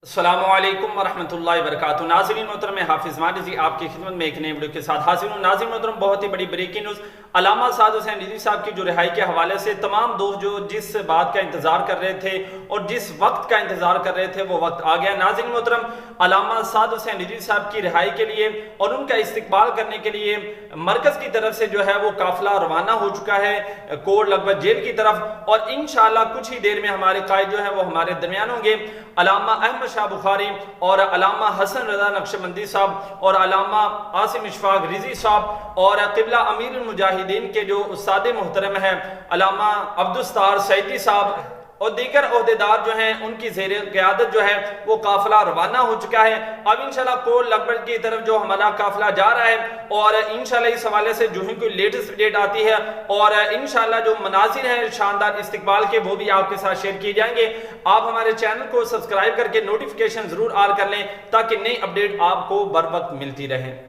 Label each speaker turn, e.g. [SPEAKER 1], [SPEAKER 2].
[SPEAKER 1] السلام علیکم ورحمۃ اللہ وبرکاتہ۔ ناظرین محترم، حافظ زمان رضوی آپ کی خدمت میں ایک نئے ویڈیو کے ساتھ حاضر ہوں۔ ناظرین محترم، بہت ہی بڑی بریکنگ نیوز، علامہ سعد حسین رضوی صاحب کی جو رہائی کے حوالے سے تمام دوست جو جس بات کا انتظار کر رہے تھے اور جس وقت کا انتظار کر رہے تھے وہ وقت آ گیا۔ ناظرین محترم، علامہ سعد حسین رضوی صاحب کی رہائی کے لیے اور ان کا استقبال کرنے کے لیے مرکز کی طرف سے جو ہے وہ قافلہ روانہ ہو چکا ہے کوٹ لبیک جیل کی طرف، اور انشاءاللہ کچھ ہی دیر میں ہمارے قائد جو ہیں وہ ہمارے درمیان ہوں گے۔ علامہ احمد شاہ بخاری اور علامہ حسن رضا نقشبندی صاحب اور علامہ عاصم اشفاق رضوی صاحب اور قبلہ امیر المجاہدین کے جو استاد محترم ہیں علامہ عبدالستار سعیدی صاحب اور دیگر عہدیدار جو ہیں ان کی زیر قیادت جو ہے وہ قافلہ روانہ ہو چکا ہے۔ اب انشاءاللہ کوٹ لبیک کی طرف جو ہمارا قافلہ جا رہا ہے، اور انشاءاللہ اس حوالے سے جو ہی کوئی لیٹسٹ اپڈیٹ آتی ہے اور انشاءاللہ جو مناظر ہیں شاندار استقبال کے وہ بھی آپ کے ساتھ شیئر کیے جائیں گے۔ آپ ہمارے چینل کو سبسکرائب کر کے نوٹیفیکیشن ضرور آن کر لیں تاکہ نئی اپڈیٹ آپ کو بر وقت ملتی رہے۔